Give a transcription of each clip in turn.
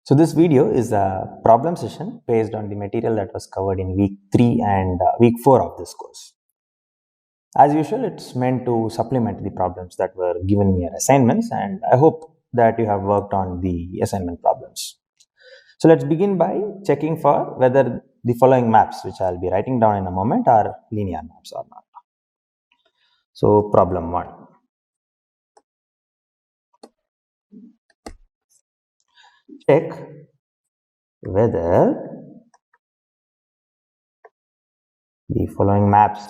So this video is a problem session based on the material that was covered in week 3 and week 4 of this course. As usual, it's meant to supplement the problems that were given in your assignments, and I hope that you have worked on the assignment problems. So let's begin by checking for whether the following maps, which I'll be writing down in a moment, are linear maps or not. So problem 1. Check whether the following maps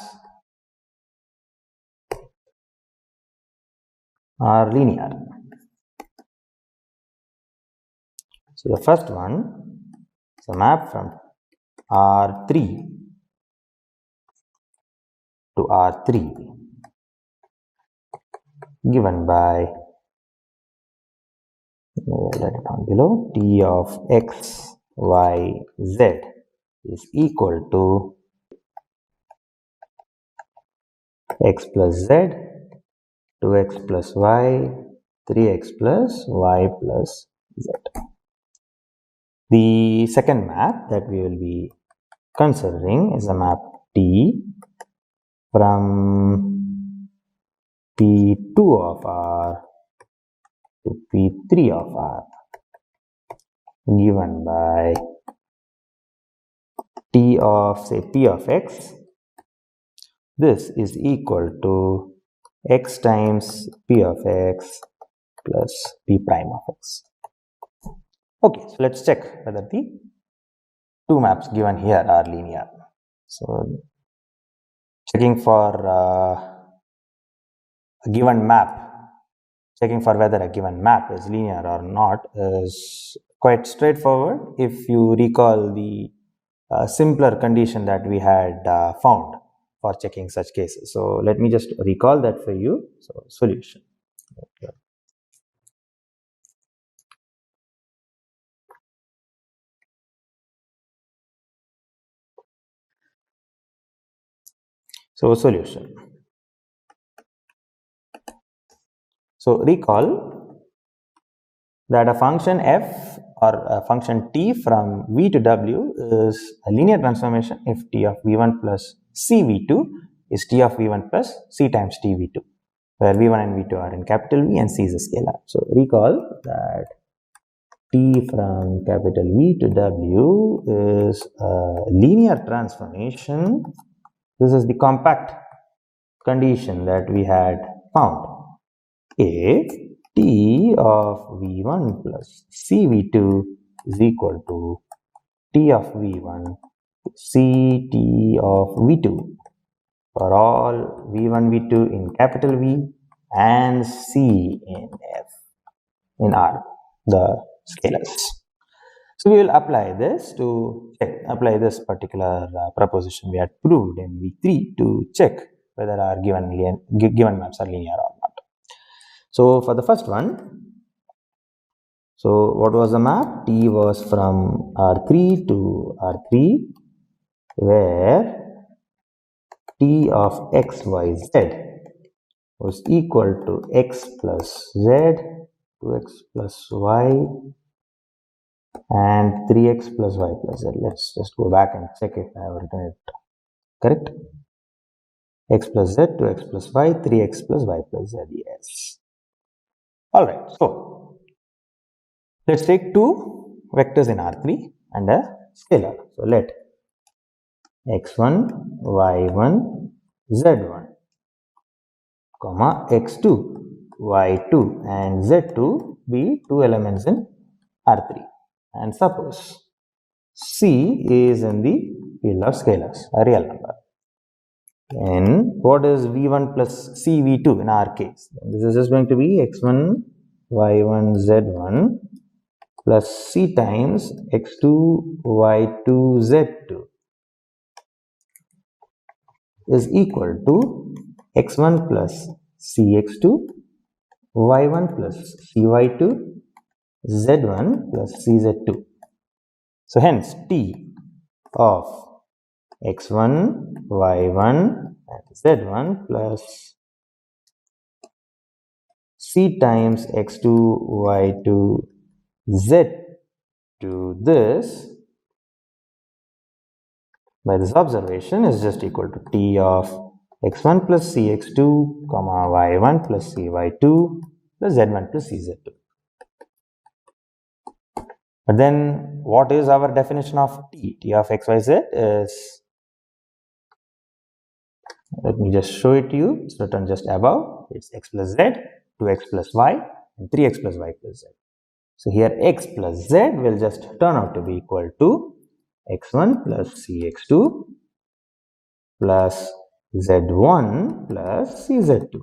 are linear. So the first one is a map from R3 to R3 given by, write it down below, T of x, y, z is equal to x plus z, 2x plus y, 3x plus y plus z. The second map that we will be considering is a map T from P2 of R to P3 of R given by T of, say, P of x. This is equal to x times P of x plus P prime of x. Okay, so let's check whether the two maps given here are linear. So checking for a given map, checking for whether a given map is linear or not is quite straightforward if you recall the simpler condition that we had found for checking such cases. So let me just recall that for you. So solution. Okay. So solution. So recall that a function f or a function t from v to w is a linear transformation if t of v1 plus cv2 is t of v1 plus c times tv2, where v1 and v2 are in capital V and c is a scalar. So recall that t from capital V to w is a linear transformation. This is the compact condition that we had found. If t of v1 plus cv2 is equal to t of v1 ct of v2 for all v1, v2 in capital V and c in f in R, the scalars. So we will apply this particular proposition we had proved in week 3 to check whether our given maps are linear or not. So for the first one, so what was the map? T was from R3 to R3, where T of x, y, z was equal to x plus z, 2x plus y, and 3x plus y plus z. Let's just go back and check if I have written it correct. X plus z, 2x plus y, 3x plus y plus z. Yes. Alright, so let's take two vectors in R3 and a scalar. So let x1, y1, z1, comma x2, y2 and z2 be two elements in R3. And suppose C is in the field of scalars, a real number. And what is V1 plus CV2 in our case? This is just going to be x1, y1, z1 plus C times x2, y2, z2 is equal to x1 plus cx2, y1 plus cy2, z1 plus cz2. So hence T of x1, y1 and z1 plus c times x2, y2, z to this by this observation is just equal to t of x1 plus cx2 comma y1 plus cy2 plus z1 plus cz2. But then what is our definition of t? T of xyz is, let me just show it to you. It's written just above. It's x plus z, 2x plus y, and 3x plus y plus z. So here x plus z will just turn out to be equal to x1 plus cx2 plus z1 plus cz2.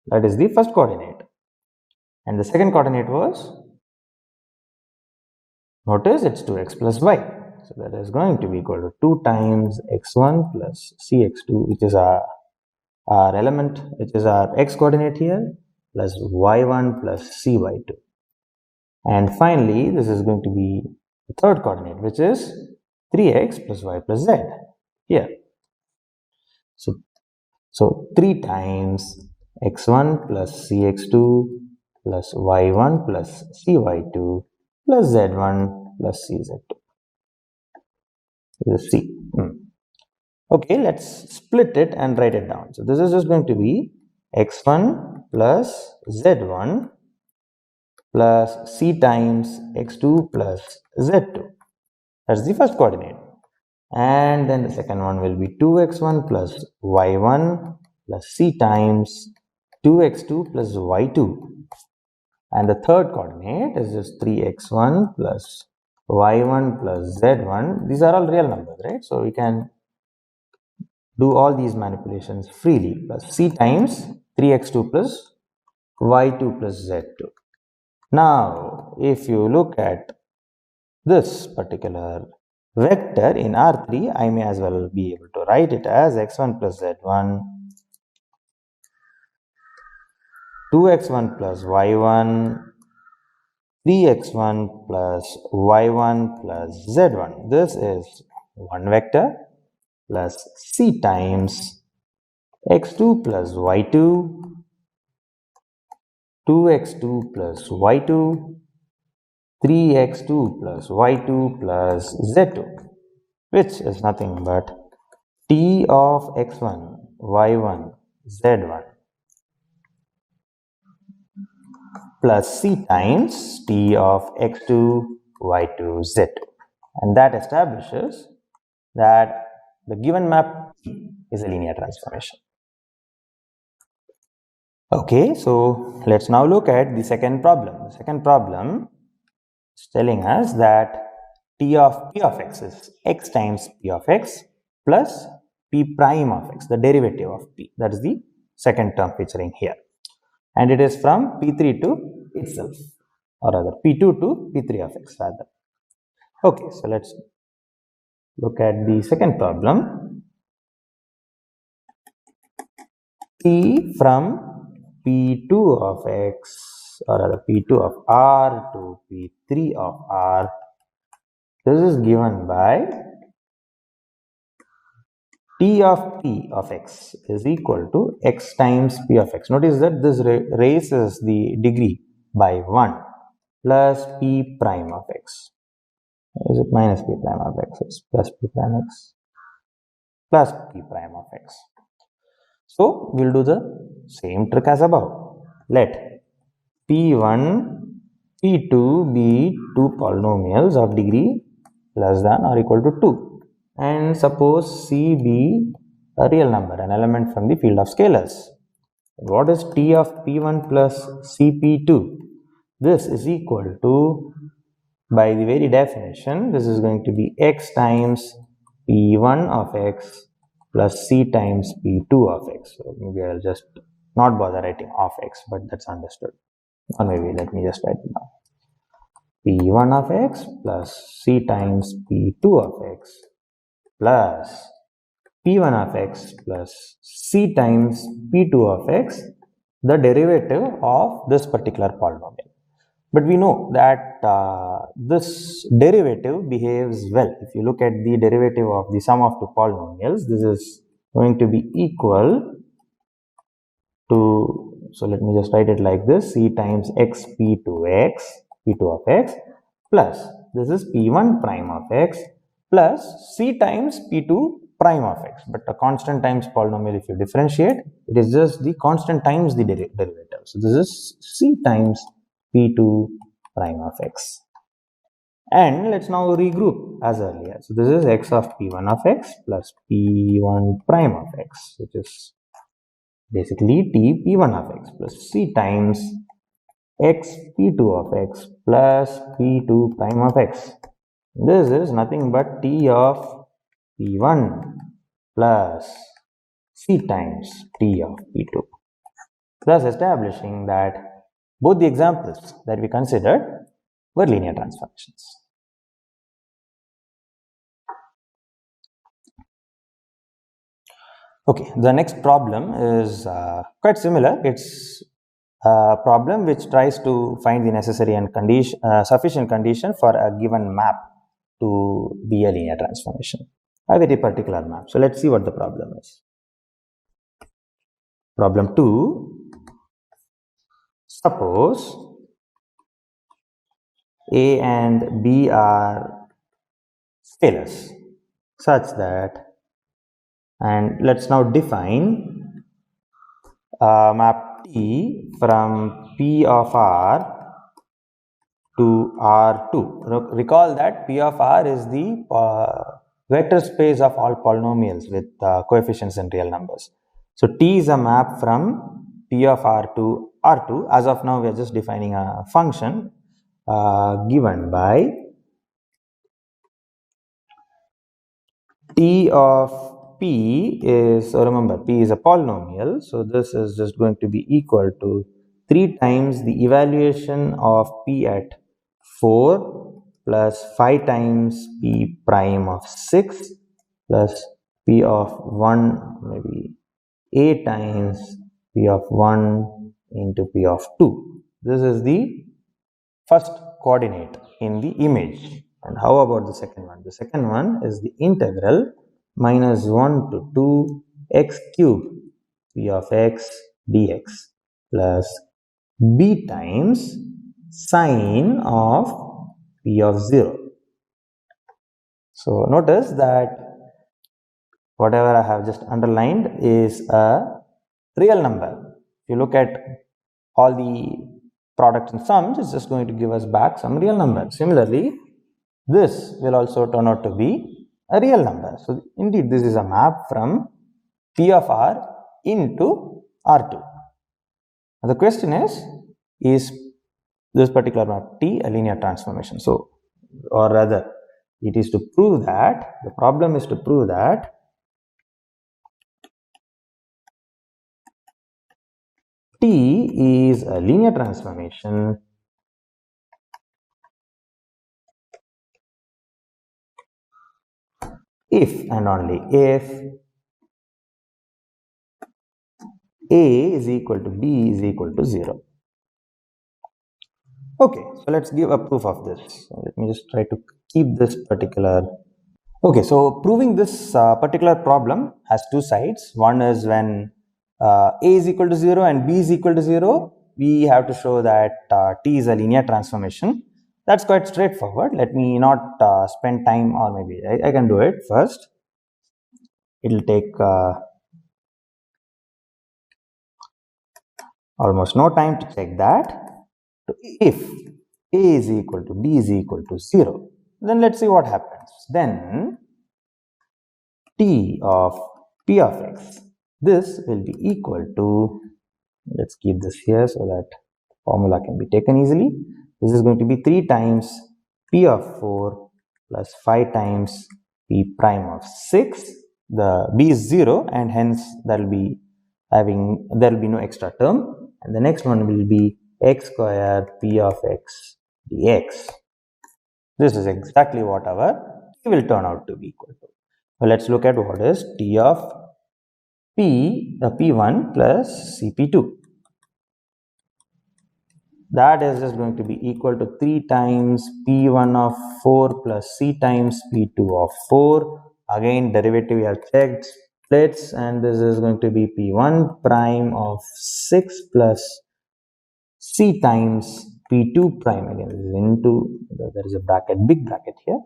That is the first coordinate. And the second coordinate was, notice it's 2x plus y. So that is going to be equal to 2 times x1 plus cx2, which is our element, which is our x coordinate here, plus y1 plus cy2. And finally, this is going to be the third coordinate, which is 3x plus y plus z here. So 3 times x1 plus cx2 plus y1 plus cy2 plus z1 plus cz2. This is C. Okay, let's split it and write it down. So this is just going to be x1 plus z1 plus c times x2 plus z2. That's the first coordinate. And then the second one will be 2x1 plus y1 plus c times 2x2 plus y2. And the third coordinate is just 3x1 plus y1 plus z1. These are all real numbers, right? So we can do all these manipulations freely, plus c times 3x2 plus y2 plus z2. Now, if you look at this particular vector in R3, I may as well be able to write it as x1 plus z1, 2x1 plus y1, 3x1 plus y1 plus z1. This is one vector plus c times x2 plus y2, 2x2 plus y2, 3x2 plus y2 plus z2, which is nothing but t of x1, y1, z1 plus c times t of x2, y2, z2. And that establishes that the given map is a linear transformation. Okay, so let's now look at the second problem. The second problem is telling us that t of p of x is x times p of x plus p prime of x, the derivative of p. That is the second term featuring here. And it is from p3 to itself, or rather p2 to p3 of x rather. Okay, so let's look at the second problem. P from p2 of x, or rather p2 of r to p3 of r, this is given by t of p of x is equal to x times p of x. Notice that this raises the degree by 1 plus p prime of x. Is it minus p prime of x? It's plus p prime x plus p prime of x. So we'll do the same trick as above. Let p1, p2 be two polynomials of degree less than or equal to 2. And suppose c be a real number, an element from the field of scalars. What is t of p1 plus cp2? This is equal to, by the very definition, this is going to be x times p1 of x plus c times p2 of x. So maybe I'll just not bother writing of x, but that's understood. Or maybe let me just write it down. p1 of x plus c times p2 of x plus p1 of x plus c times p2 of x, the derivative of this particular polynomial. But we know that this derivative behaves well. If you look at the derivative of the sum of two polynomials, this is going to be equal to, so let me just write it like this, c times x p2 of x plus this is p1 prime of x plus c times p2 prime of x. But a constant times polynomial, if you differentiate, it is just the constant times the derivative. So this is c times p2 prime of x. And let's now regroup as earlier. So this is x of p1 of x plus p1 prime of x, which is basically t p1 of x plus c times x p2 of x plus p2 prime of x. This is nothing but t of p1 plus c times t of p2. Thus establishing that both the examples that we considered were linear transformations. Okay, the next problem is quite similar. It's a problem which tries to find the necessary and sufficient condition for a given map to be a linear transformation, a very particular map. So let's see what the problem is. Problem 2. Suppose A and B are scalars such that, and let's now define map T from P of R to R2. Recall that P of R is the vector space of all polynomials with coefficients and real numbers. So T is a map from P of R to R2. As of now, we are just defining a function given by T of P is, so remember, P is a polynomial. So this is just going to be equal to 3 times the evaluation of P at 4 plus 5 times P prime of 6 plus P of 1, maybe A times P of 1 into P of 2. This is the first coordinate in the image. And how about the second one? The second one is the integral minus 1 to 2 x cube P of x dx plus b times sine of P of 0. So notice that whatever I have just underlined is a real number. If you look at all the products and sums, it's just going to give us back some real number. Similarly, this will also turn out to be a real number. So indeed, this is a map from P of R into R2. Now the question is this particular map T a linear transformation? So, or rather, it is to prove that, the problem is to prove that T is a linear transformation if and only if A is equal to B is equal to 0. Okay, so let's give a proof of this. So let me just try to keep this particular. Okay, so proving this particular problem has two sides. One is when A is equal to 0 and B is equal to 0, we have to show that T is a linear transformation. That's quite straightforward. Let me not spend time, or maybe I can do it first. It will take almost no time to check that. So if A is equal to B is equal to 0, then let's see what happens. Then T of P of x, this will be equal to, let's keep this here so that formula can be taken easily. This is going to be 3 times P of 4 plus 5 times P prime of 6. The B is 0 and hence there will be no extra term. And the next one will be x square P of x dx. This is exactly what our T will turn out to be equal to. So let's look at what is T of P1 plus Cp2. That is just going to be equal to 3 times P1 of 4 plus C times P2 of 4. Again, derivative we have checked, splits, and this is going to be P1 prime of 6 plus C times p2 prime, again this is into, there is a bracket, big bracket here,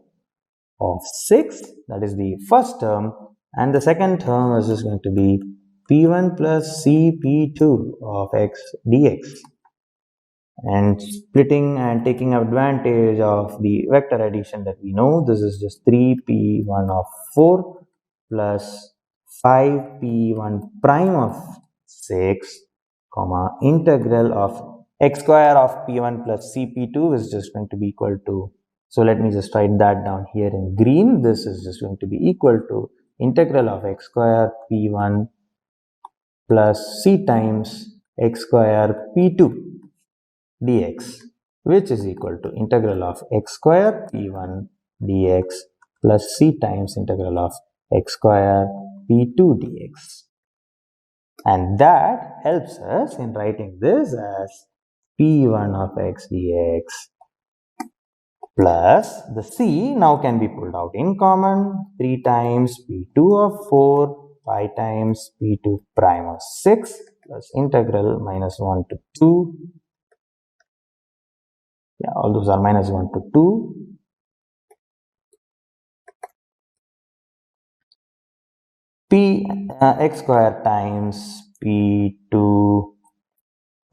of 6, that is the first term, and the second term is just going to be p1 plus cp2 of x dx. And splitting and taking advantage of the vector addition that we know, this is just 3p1 of 4 plus 5p1 prime of 6, comma, integral of x square of p1 plus cp2 is just going to be equal to, so let me just write that down here in green, this is just going to be equal to integral of x square p1 plus c times x square p2 dx, which is equal to integral of x square p1 dx plus c times integral of x square p2 dx. And that helps us in writing this as p1 of x dx plus the c now can be pulled out in common, 3 times p2 of 4, 5 times p2 prime of 6 plus integral minus 1 to 2, yeah, all those are minus 1 to 2, p x square times p2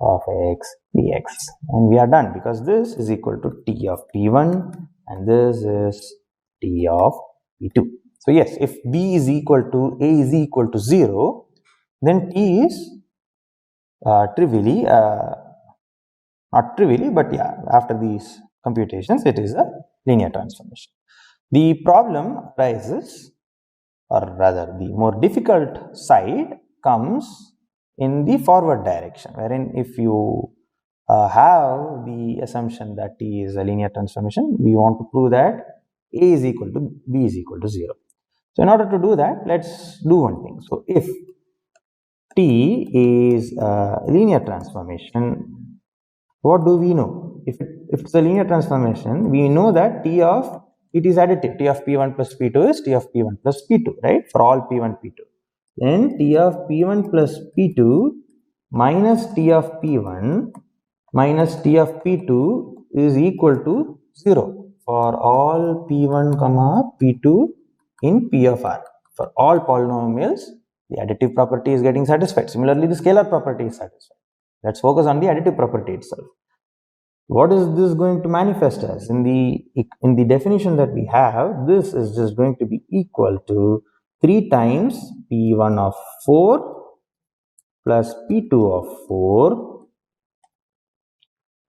of x dx, and we are done because this is equal to t of p1 and this is t of p2. So yes, if b is equal to a is equal to 0, then t is trivially, not trivially, but yeah, after these computations it is a linear transformation. The problem arises, or rather the more difficult side comes in the forward direction, wherein if you have the assumption that t is a linear transformation, we want to prove that a is equal to b is equal to 0. So in order to do that, let's do one thing. So if t is a linear transformation, what do we know? If it's a linear transformation, we know that t of it is additive. T of p1 plus p2 is t of p1 plus p2, right? For all p1, p2. Then t of p1 plus p2 minus t of p1 minus t of p2 is equal to 0 for all p1 comma p2 in p of r. For all polynomials, the additive property is getting satisfied. Similarly, the scalar property is satisfied. Let's focus on the additive property itself. What is this going to manifest as? In the definition that we have, this is just going to be equal to 3 times p1 of 4 plus p2 of 4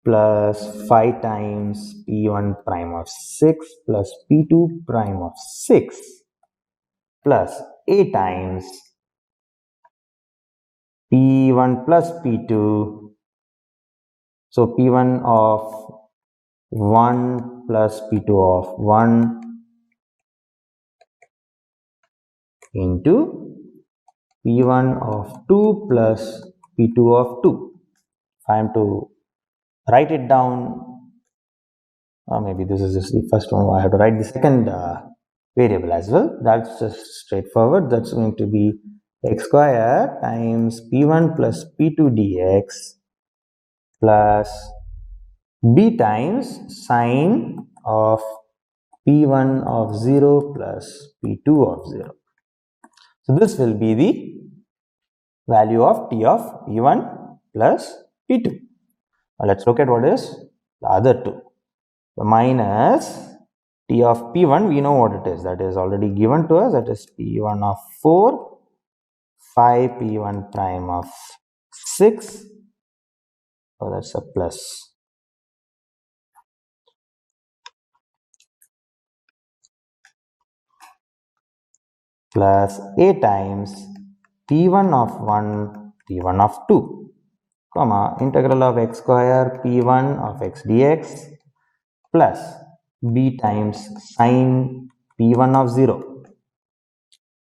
plus 5 times p1 prime of 6 plus p2 prime of 6 plus a times p1 plus p2. So p1 of 1 plus p2 of 1 into p1 of 2 plus p2 of 2. If I am to write it down, or maybe this is just the first one, I have to write the second variable as well. That's just straightforward. That's going to be x square times p1 plus p2 dx plus b times sine of p1 of 0 plus p2 of 0. So this will be the value of t of p1 plus p2. Now let's look at what is the other two. The minus t of p1, we know what it is. That is already given to us. That is p1 of 4, 5 p1 prime of 6. So that's a plus. Plus a times p1 of 1, p1 of 2, comma, integral of x square p1 of x dx plus b times sine p1 of 0.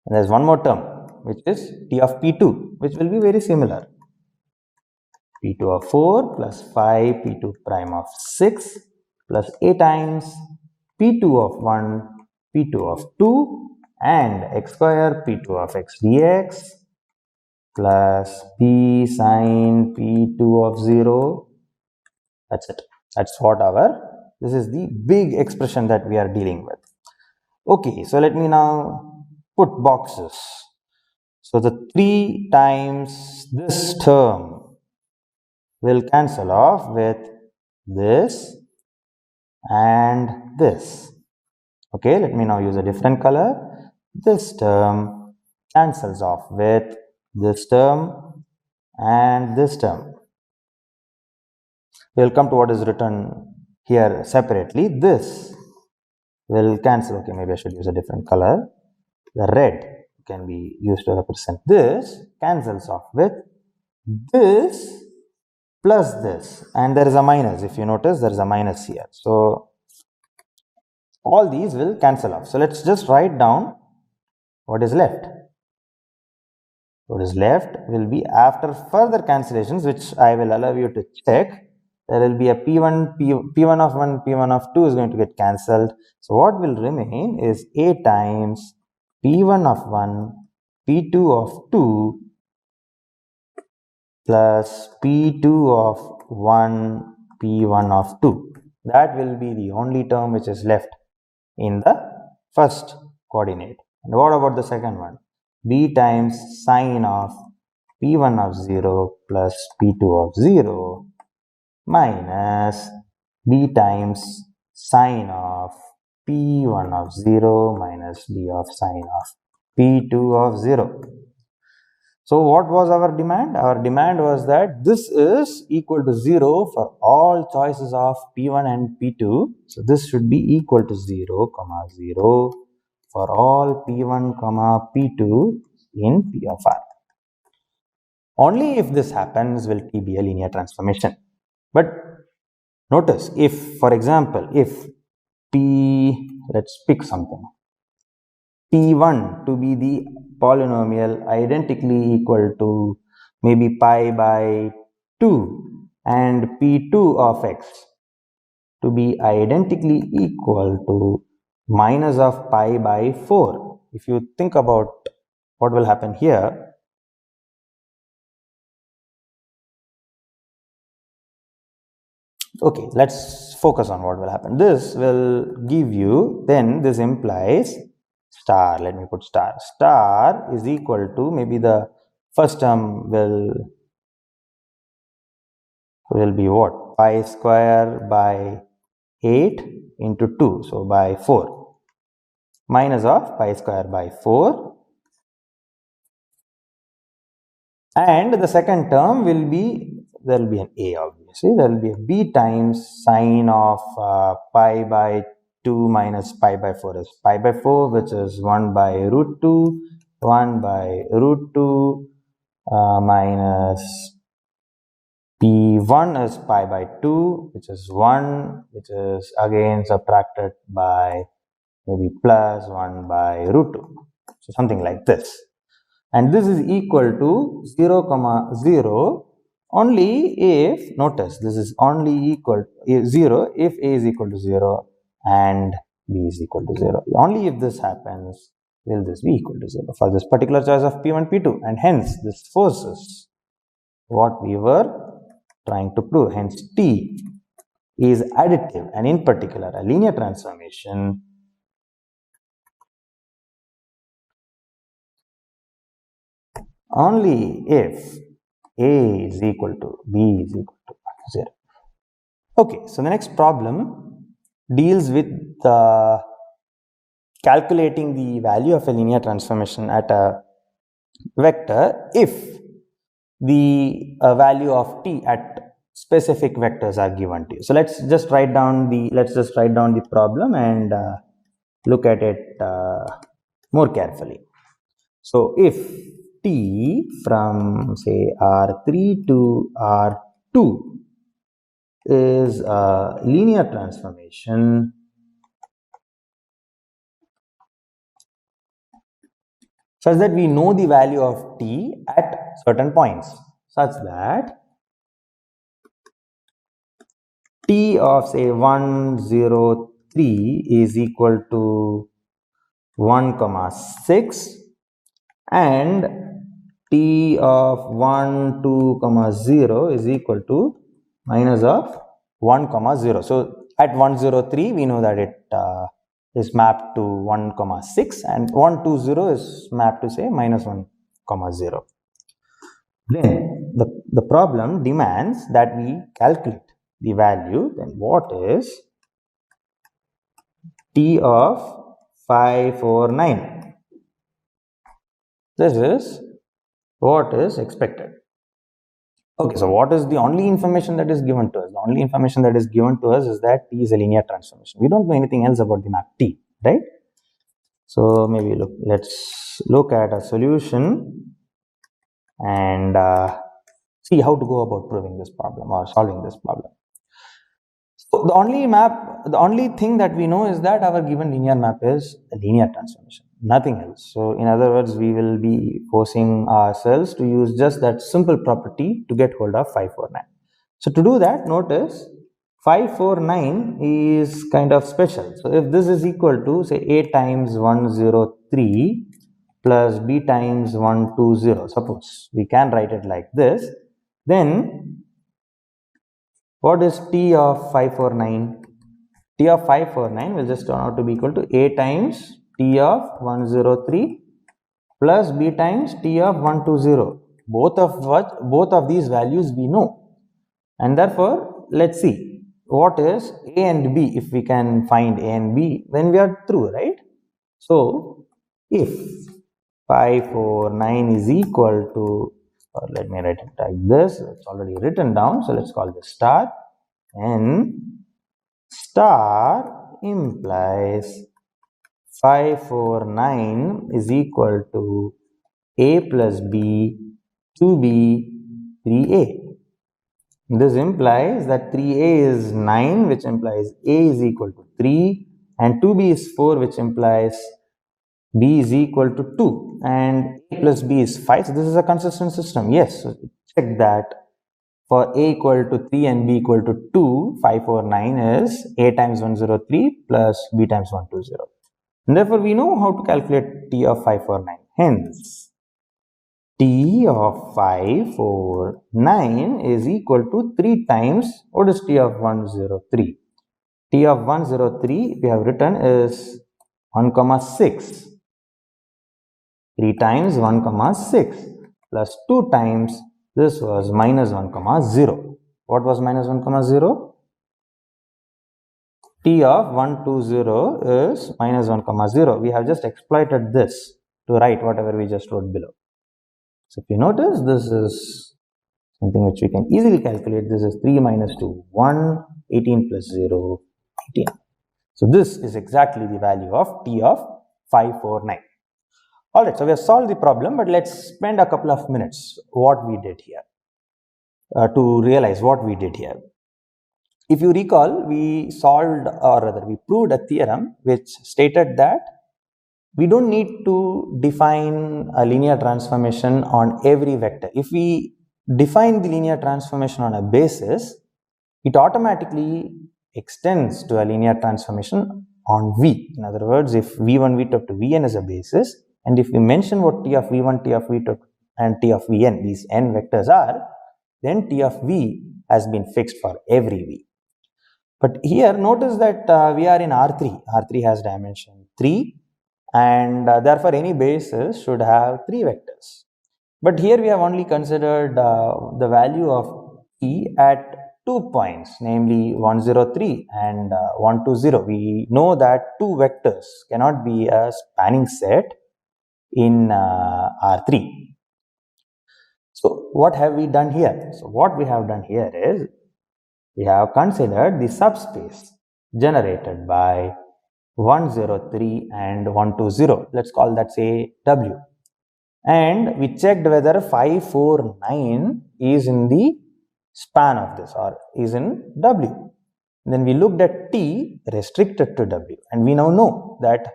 And there's one more term, which is t of p2, which will be very similar. p2 of 4 plus 5 p2 prime of 6 plus a times p2 of 1, p2 of 2 and x square p2 of x dx plus p sine p2 of 0. That's it. That's what this is the big expression that we are dealing with. Okay, so let me now put boxes. So the 3 times this term will cancel off with this and this. Okay, let me now use a different color. This term cancels off with this term and this term. We'll come to what is written here separately. This will cancel. Okay, maybe I should use a different color. The red can be used to represent this, cancels off with this plus this, and there is a minus. If you notice, there is a minus here. So all these will cancel off. So let's just write down what is left. What is left will be, after further cancellations, which I will allow you to check, there will be a P1, P1 of 1, P1 of 2 is going to get cancelled. So what will remain is A times P1 of 1, P2 of 2 plus P2 of 1, P1 of 2. That will be the only term which is left in the first coordinate. And what about the second one? B times sine of P1 of 0 plus P2 of 0 minus B times sine of P1 of 0 minus B of sine of P2 of 0. So what was our demand? Our demand was that this is equal to 0 for all choices of P1 and P2. So this should be equal to 0, 0 for all P1, P2 in P of R. Only if this happens will T be a linear transformation. But notice, if, for example, if P, let's pick something, P1 to be the polynomial identically equal to maybe pi by 2 and P2 of x to be identically equal to minus of pi by 4. If you think about what will happen here, okay, let's focus on what will happen. This will give you, then this implies star. Let me put star. Star is equal to, maybe the first term will be what? Pi square by 8 into 2, so by 4, minus of pi square by 4, and the second term will be, there will be an a, obviously, there will be a b times sine of pi by 2 minus pi by 4 is pi by 4, which is 1 by root 2, 1 by root 2 minus P1 is pi by 2, which is 1, which is again subtracted by maybe plus 1 by root 2. So something like this. And this is equal to 0, 0 only if, notice, this is only equal to 0 if A is equal to 0 and B is equal to 0. Only if this happens will this be equal to 0 for this particular choice of P1, P2. And hence this forces what we were trying to prove. Hence T is additive, and in particular a linear transformation only if A is equal to B is equal to 0. Okay, so the next problem deals with calculating the value of a linear transformation at a vector if the value of t at specific vectors are given to you. So let's just write down the problem and look at it more carefully. So if t from say R3 to R2 is a linear transformation such that we know the value of t at certain points, such that t of say 1, 0, 3 is equal to 1, 6, and t of 1, 2, 0 is equal to minus of 1 comma 0. So at 103 we know that it is mapped to 1 comma 6, and 120 is mapped to say minus 1 comma 0. Then the problem demands that we calculate the value. Then what is T of 549? This is what is expected. Okay, so what is the only information that is given to us? The only information that is given to us is that T is a linear transformation. We don't know anything else about the map T, right? So maybe let's look at a solution and see how to go about proving this problem or solving this problem. So the only thing that we know is that our given linear map is a linear transformation, nothing else. So in other words, we will be forcing ourselves to use just that simple property to get hold of 549. So to do that, notice 549 is kind of special. So if this is equal to say A times 103 plus B times 120, suppose we can write it like this, then what is T of 549? T of 549 will just turn out to be equal to A times T of 103 plus B times T of 120. Both of these values we know, and therefore let's see what is A and B. If we can find A and B, then we are through, right? So if 549 is equal to, or let me write it like this, it's already written down, so let's call this star, and star implies 549 is equal to A plus B, 2B, 3A. This implies that 3A is 9, which implies A is equal to 3, and 2B is 4, which implies B is equal to 2, and A plus B is 5. So this is a consistent system. Yes, so check that. For A equal to 3 and B equal to 2, 549 is A times 103 plus B times 120. And therefore, we know how to calculate T of 549. Hence, T of 549 is equal to 3 times, what is T of 103? T of 103 we have written is 1 comma 6. 3 times 1 comma 6 plus 2 times this was minus 1 comma 0. What was minus 1 comma 0? T of 120 is minus 1 comma 0. We have just exploited this to write whatever we just wrote below. So if you notice, this is something which we can easily calculate. This is 3 minus 2, 1, 18 plus 0, 18. So this is exactly the value of T of 549. Alright, so we have solved the problem, but let's spend a couple of minutes what we did here to realize what we did here. If you recall, we solved, or rather we proved a theorem which stated that we don't need to define a linear transformation on every vector. If we define the linear transformation on a basis, it automatically extends to a linear transformation on V. In other words, if V1, V2 up to Vn is a basis, and if we mention what T of V1, T of V2 and T of Vn, these n vectors are, then T of V has been fixed for every V. But here notice that we are in R3. R3 has dimension 3, and therefore any basis should have 3 vectors. But here we have only considered the value of T at 2 points, namely 103 and 120. We know that 2 vectors cannot be a spanning set in R3. So what have we done here? So what we have done here is we have considered the subspace generated by 103 and 120. Let's call that say W. And we checked whether 549 is in the span of this or is in W. Then we looked at T restricted to W, and we now know that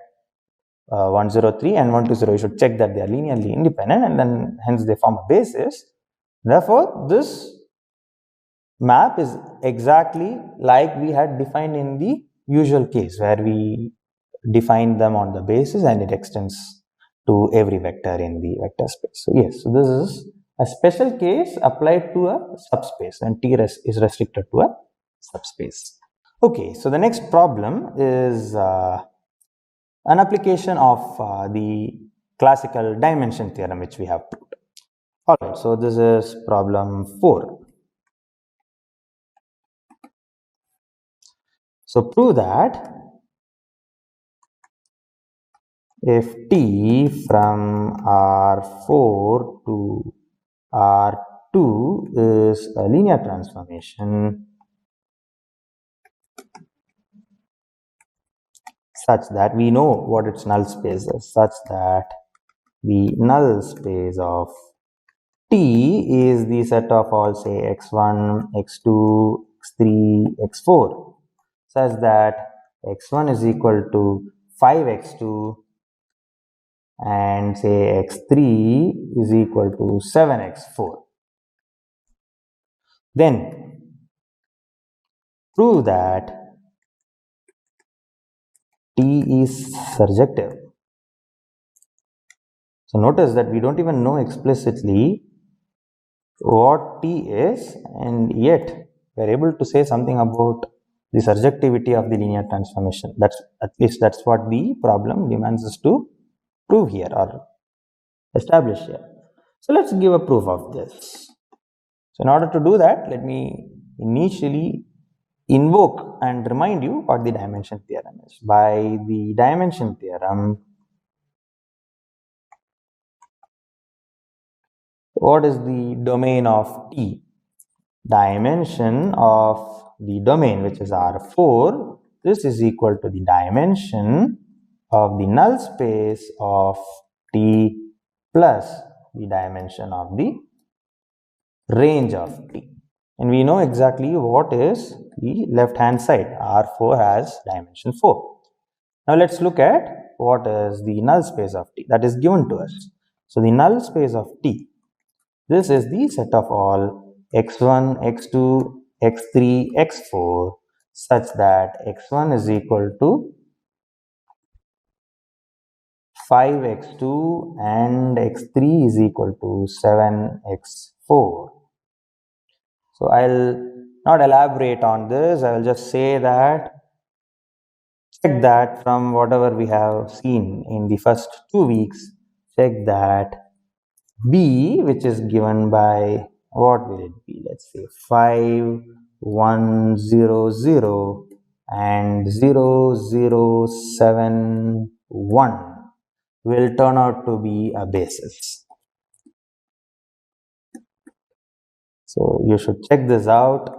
103 and 120, you should check that they are linearly independent, and then hence they form a basis. Therefore, this map is exactly like we had defined in the usual case where we defined them on the basis and it extends to every vector in the vector space. So yes, so this is a special case applied to a subspace, and T is restricted to a subspace. Okay, so the next problem is an application of the classical dimension theorem which we have proved. Alright, so this is problem 4. So prove that if T from R4 to R2 is a linear transformation such that we know what its null space is, such that the null space of T is the set of all, say, x1, x2, x3, x4, such that x1 is equal to 5x2 and say x3 is equal to 7x4. Then prove that T is surjective. So notice that we don't even know explicitly what T is, and yet we are able to say something about the surjectivity of the linear transformation. That's at least that's what the problem demands us to prove here or establish here. So let's give a proof of this. So in order to do that, let me initially invoke and remind you what the dimension theorem is. By the dimension theorem, what is the domain of T? Dimension of the domain, which is R4, this is equal to the dimension of the null space of T plus the dimension of the range of T. And we know exactly what is the left hand side. R4 has dimension 4. Now let's look at what is the null space of T that is given to us. So the null space of T, this is the set of all x1, x2, x3, x4 such that x1 is equal to 5x2 and x3 is equal to 7x4. So I'll not elaborate on this. I will just say that check that from whatever we have seen in the first 2 weeks, check that B, which is given by, what will it be? Let's say 5, 1, 0, 0 and 0, 0, 7, 1 will turn out to be a basis. So you should check this out.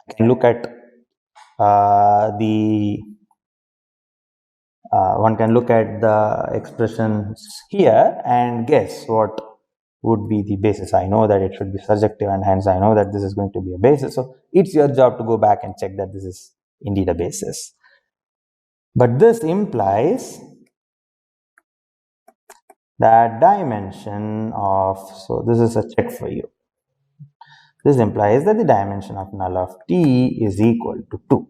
I can look at one can look at the expressions here and guess what would be the basis. I know that it should be surjective and hence I know that this is going to be a basis. So it's your job to go back and check that this is indeed a basis. But this implies that dimension of, so this is a check for you. This implies that the dimension of null of T is equal to 2.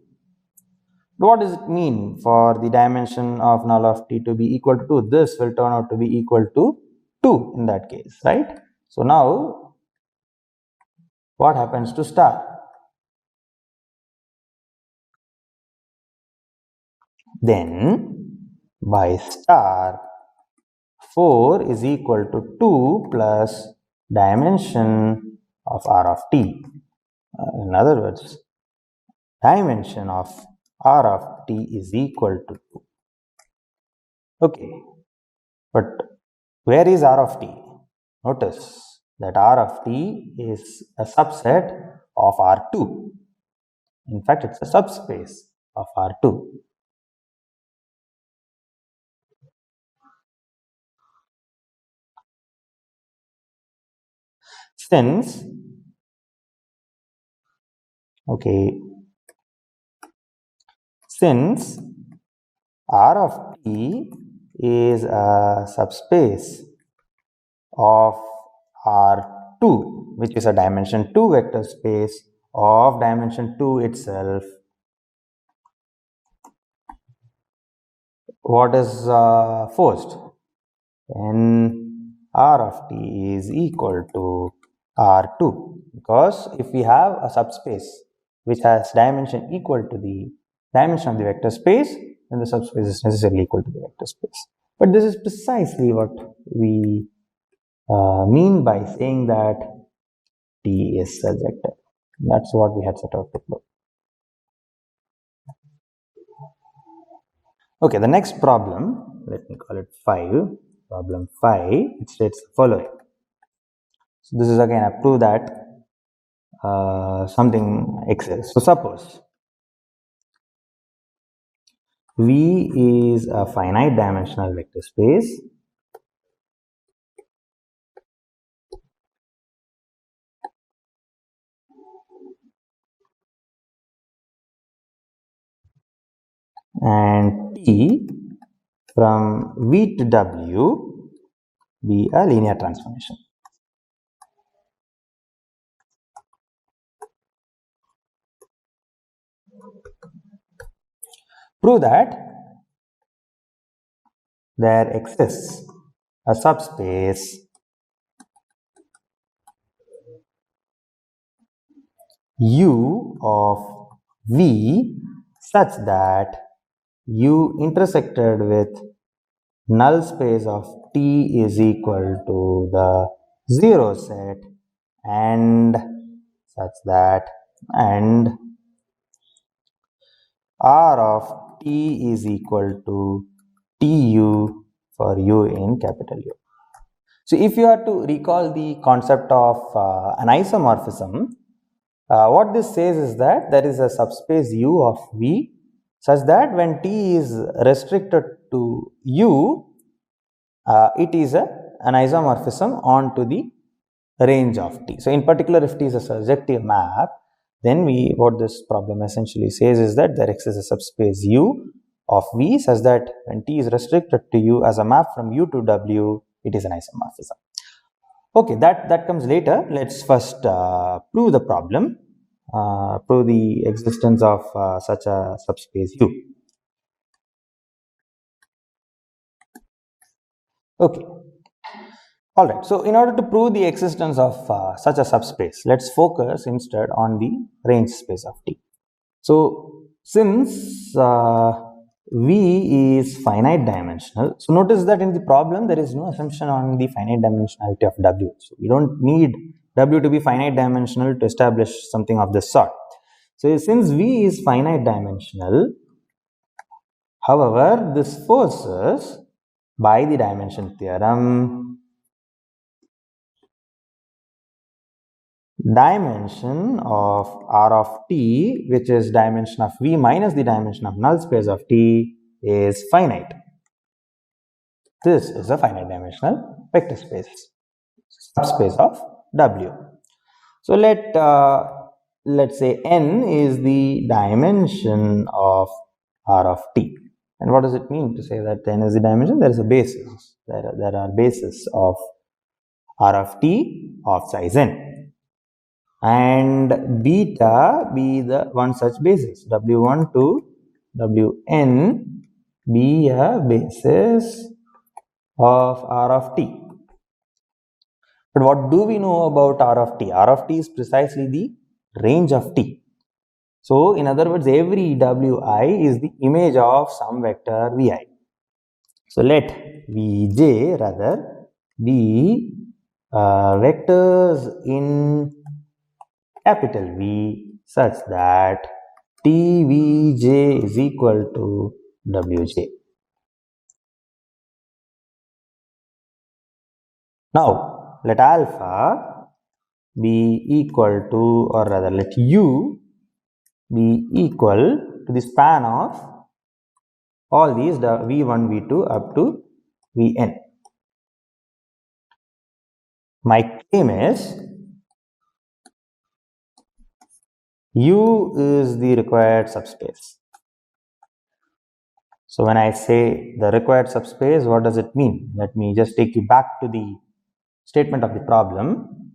What does it mean for the dimension of null of T to be equal to 2? This will turn out to be equal to 2 in that case, right? So now, what happens to star? Then, by star, 4 is equal to 2 plus dimension of R of T. In other words, dimension of R of T is equal to 2. Okay, but where is R of T? Notice that R of T is a subset of R2. In fact, it's a subspace of R2. Since, since R of T is a subspace of R2, which is a dimension 2 vector space of dimension 2 itself, what is forced? Then R of T is equal to R2, because if we have a subspace which has dimension equal to the dimension of the vector space, then the subspace is necessarily equal to the vector space. But this is precisely what we mean by saying that T is surjective. That's what we had set out to prove. Okay, the next problem, let me call it 5. Problem 5, it states the following. So this is again I prove that something exists. So suppose V is a finite dimensional vector space and T from V to W be a linear transformation. Prove that there exists a subspace U of V such that U intersected with null space of T is equal to the 0 set and such that and R of T is equal to Tu for U in capital U. So if you are to recall the concept of an isomorphism, what this says is that there is a subspace U of V such that when T is restricted to U, it is an isomorphism onto the range of T. So in particular, if T is a surjective map, then what this problem essentially says is that there exists a subspace U of V such that when T is restricted to U as a map from U to W, it is an isomorphism. Okay, that comes later. Let's first prove the problem, prove the existence of such a subspace U. Okay. Alright, so in order to prove the existence of such a subspace, let's focus instead on the range space of T. So since V is finite dimensional, so notice that in the problem there is no assumption on the finite dimensionality of W. So we don't need W to be finite dimensional to establish something of this sort. So since V is finite dimensional, however, this forces by the dimension theorem dimension of R of T, which is dimension of V minus the dimension of null space of T, is finite. This is a finite dimensional vector space, subspace of W. So let's say N is the dimension of R of T. And what does it mean to say that N is the dimension? There is a basis. There are bases of R of T of size N. And beta be the one such basis, W1 to Wn be a basis of R of T. But what do we know about R of T? R of T is precisely the range of T. So in other words, every Wi is the image of some vector Vi. So let Vj rather be vectors in capital V such that Tvj is equal to Wj. Now let alpha be equal to, or rather let U be equal to the span of all these V1, V2 up to Vn. My claim is U is the required subspace. So when I say the required subspace, what does it mean? Let me just take you back to the statement of the problem.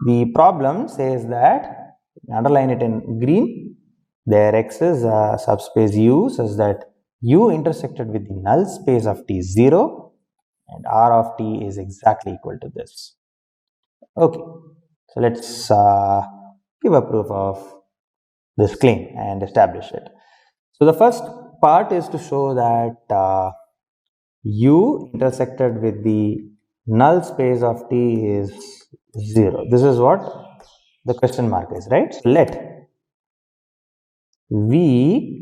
The problem says that, underline it in green, there exists a subspace U such that U intersected with the null space of T0 and R of T is exactly equal to this. Okay, so let's give a proof of this claim and establish it. So the first part is to show that U intersected with the null space of T is 0. This is what the question mark is, right? So let V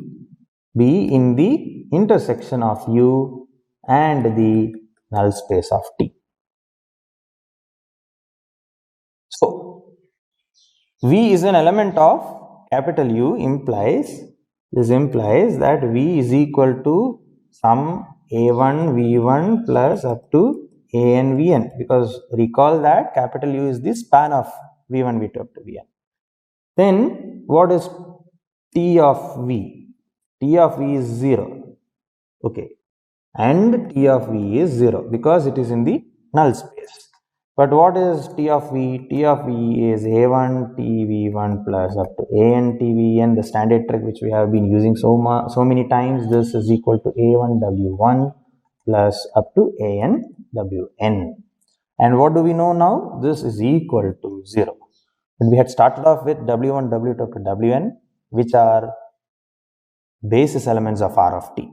be in the intersection of U and the null space of T. So V is an element of capital U implies that V is equal to some A1 V1 plus up to AN Vn, because recall that capital U is the span of V1 V2 up to Vn. Then what is T of V? T of V is 0. Okay, and T of V is 0 because it is in the null space. But what is T of V? T of V is A1 TV1 plus up to AN TVN, the standard trick which we have been using so many times. This is equal to A1 W1 plus up to AN WN. And what do we know now? This is equal to 0. And we had started off with W1, W2 up to Wn, which are basis elements of R of T.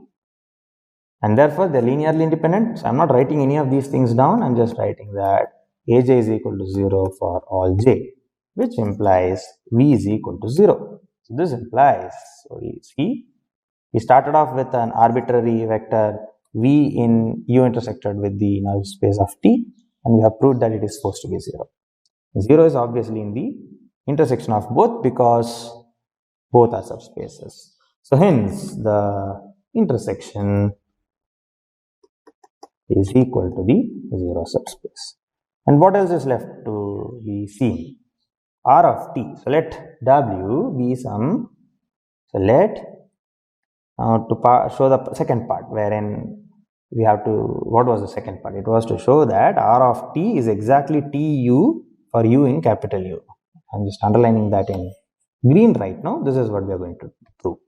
And therefore they're linearly independent. So I'm not writing any of these things down. I'm just writing that Aj is equal to 0 for all j, which implies V is equal to 0. So this implies, so we see, we started off with an arbitrary vector V in U intersected with the null space of T, and we have proved that it is supposed to be 0. 0 is obviously in the intersection of both because both are subspaces. So hence the intersection is equal to the 0 subspace. And what else is left to be seen? R of T. So let W be some, so let to show the second part wherein we have to, what was the second part? It was to show that R of T is exactly TU for U in capital U. I'm just underlining that in green right now. This is what we are going to do.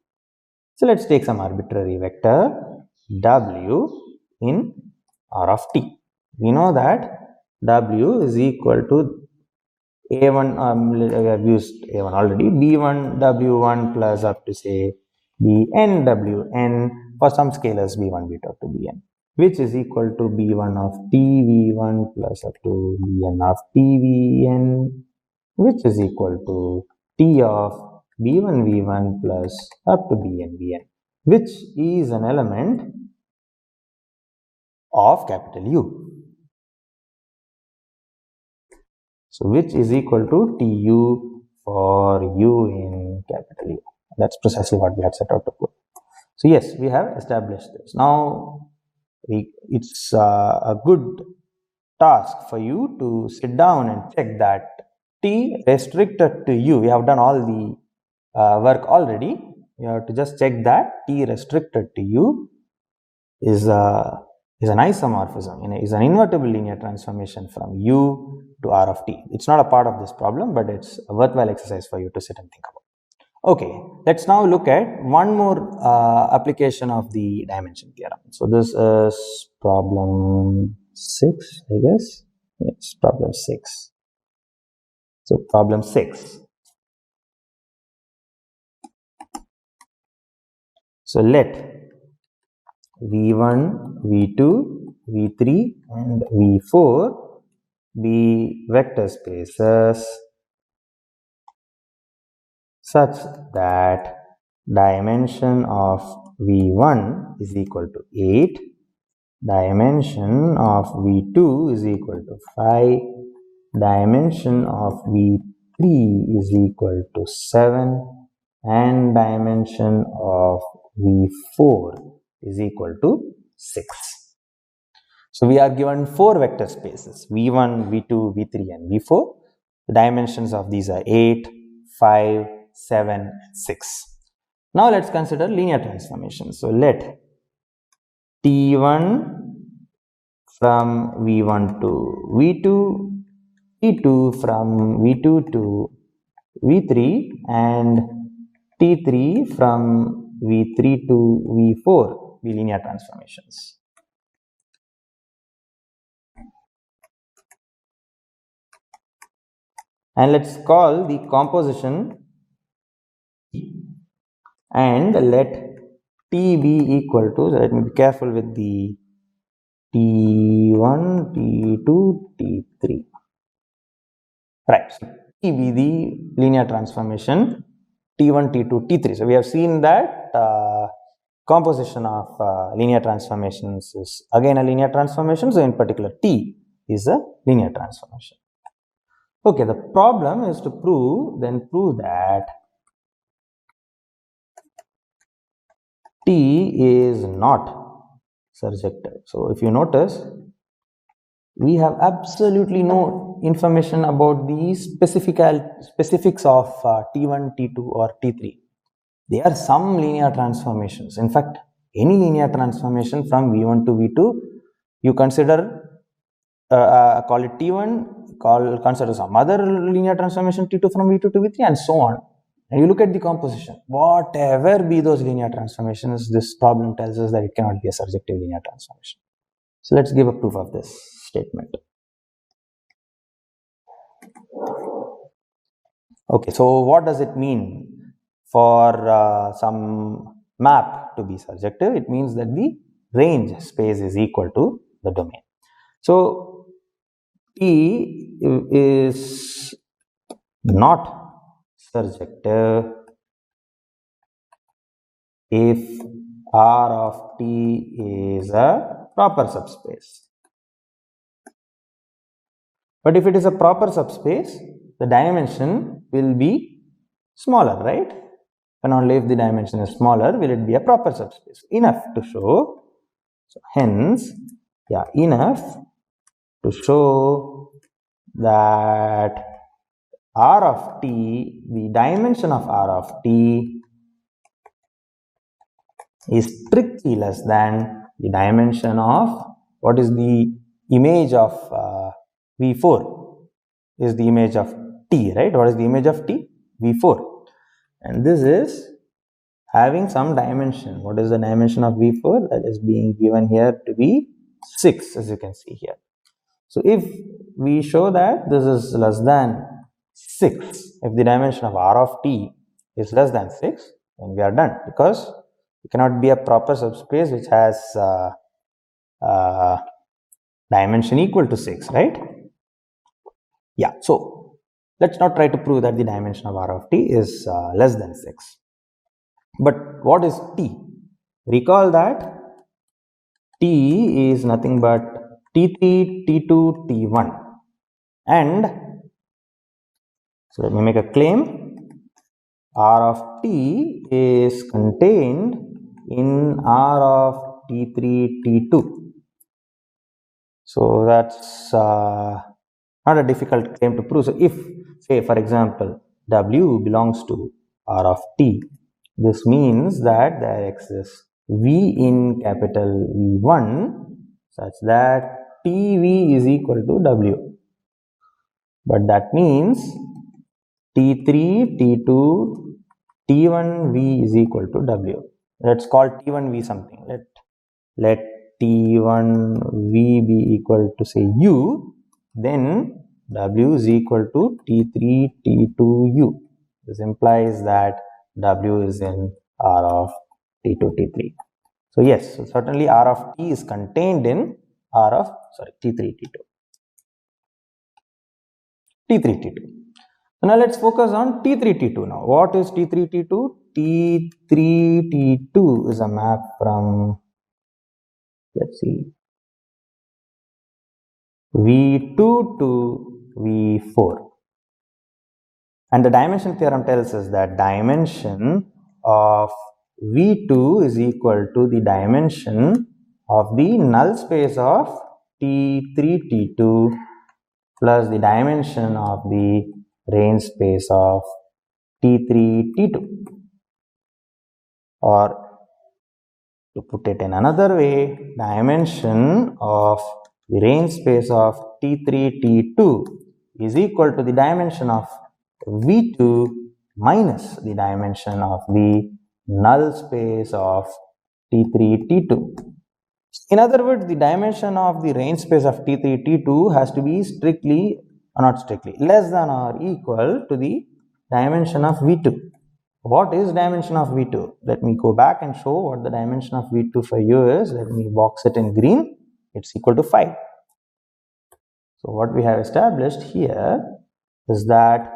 So let's take some arbitrary vector W in R of T. We know that W is equal to A1, we have used A1 already, B1 W1 plus up to say Bn Wn for some scalars B1 B2 up to Bn, which is equal to B1 of TV1 plus up to Bn of TVn, which is equal to T of B1 V1 plus up to Bn Vn, which is an element of capital U. So which is equal to TU for U in capital U. That's precisely what we had set out to prove. So yes, we have established this. Now it's a good task for you to sit down and check that T restricted to U. We have done all the work already. You have to just check that T restricted to U is an isomorphism, is an invertible linear transformation from U to R of T. It's not a part of this problem, but it's a worthwhile exercise for you to sit and think about. Okay, let's now look at one more application of the dimension theorem. So this is problem 6, I guess. Yes, problem 6. So problem 6. So let V1, V2, V3 and V4 be vector spaces such that dimension of V1 is equal to 8, dimension of V2 is equal to 5, dimension of V3 is equal to 7, and dimension of V4 is equal to 6. So we are given 4 vector spaces, V1, V2, V3 and V4. The dimensions of these are 8, 5, 7 and 6. Now let's consider linear transformation. So let T1 from V1 to V2, T2 from V2 to V3 and T3 from V3 to V4 be linear transformations. and let's call the composition and let T be equal to, so let me be careful with the T1, T2, T3. Right. So T be the linear transformation T1, T2, T3. So we have seen that composition of linear transformations is again a linear transformation. So in particular, T is a linear transformation. Okay, the problem is to prove that T is not surjective. So if you notice, we have absolutely no information about the specifics of T1, T2 or T3. They are some linear transformations. In fact, any linear transformation from V1 to V2, you consider, call it T1, consider some other linear transformation T2 from V2 to V3 and so on. And you look at the composition, whatever be those linear transformations, this problem tells us that it cannot be a surjective linear transformation. So let's give a proof of this statement. Okay, so what does it mean for some map to be surjective? It means that the range space is equal to the domain. So T is not surjective if R of T is a proper subspace. But if it is a proper subspace, the dimension will be smaller, right? And only if the dimension is smaller will it be a proper subspace. Enough to show, so hence, enough to show that R of T, the dimension of R of T is strictly less than the dimension of, what is the image of V4 is the image of T, right? What is the image of T? V4. And this is having some dimension. What is the dimension of V4? That is being given here to be 6, as you can see here. So if we show that this is less than 6, if the dimension of R of T is less than 6, then we are done, because it cannot be a proper subspace which has dimension equal to 6, right? Yeah, so let's not try to prove that the dimension of R of T is less than 6. But what is T? Recall that T is nothing but T3, T2, T1. And so let me make a claim. R of T is contained in R of T3, T2. So that's not a difficult claim to prove. So if, say, for example, W belongs to R of T, this means that there exists V in capital V1 such that TV is equal to W. But that means T3, T2, T1V is equal to W. Let's call T1V something. Let T1V be equal to, say, U. Then W is equal to T3, T2U. This implies that W is in R of T2, T3. So yes, so certainly R of T is contained in T3, T2. T3, T2. So now let's focus on T3, T2 now. What is T3, T2? T3, T2 is a map from, let's see, V2 to V4. And the dimension theorem tells us that dimension of V2 is equal to the dimension of the null space of T3, T2 plus the dimension of the range space of T3, T2. Or to put it in another way, dimension of the range space of T3, T2 is equal to the dimension of V2 minus the dimension of the null space of T3, T2. In other words, the dimension of the range space of T3, T2 has to be strictly not strictly, less than or equal to the dimension of V2. What is dimension of V2? Let me go back and show what the dimension of V2 for you is. Let me box it in green. It's equal to 5. So what we have established here is that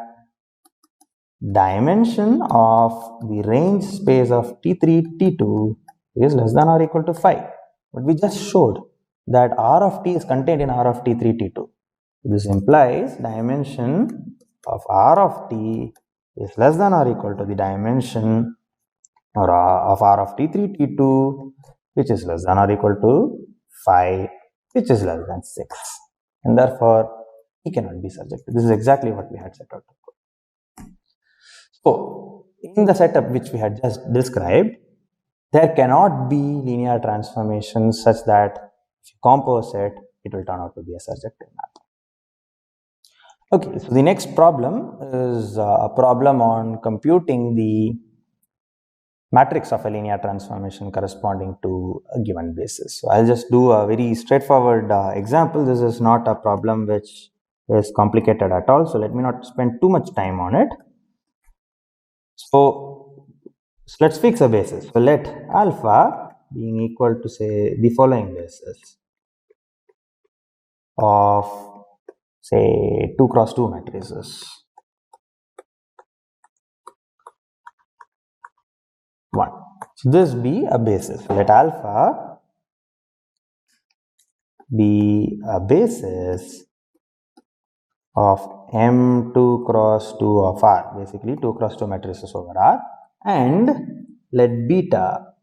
dimension of the range space of T3, T2 is less than or equal to 5. But we just showed that R of T is contained in R of T3, T2. This implies dimension of R of T is less than or equal to the dimension of R of T3, T2, which is less than or equal to 5, which is less than 6. And therefore, E cannot be surjective. This is exactly what we had set out to do. So, in the setup which we had just described, there cannot be linear transformations such that if you compose it, it will turn out to be a surjective map. Okay, so the next problem is a problem on computing the matrix of a linear transformation corresponding to a given basis. So I'll just do a very straightforward example. This is not a problem which is complicated at all. So let me not spend too much time on it. So let's fix a basis. So let alpha being equal to, say, the following basis of, say, 2 cross 2 matrices. 1. So this be a basis. Let alpha be a basis of M2 cross 2 of R, basically 2 cross 2 matrices over R, and let beta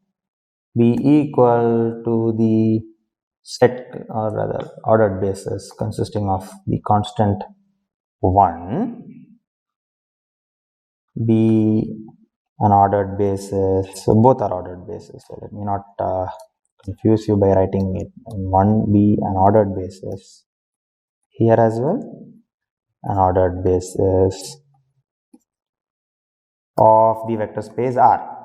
be equal to the set, or rather ordered basis consisting of the constant 1, be an ordered basis. So both are ordered basis. So let me not confuse you by writing it in 1 be an ordered basis here as well, an ordered basis of the vector space R.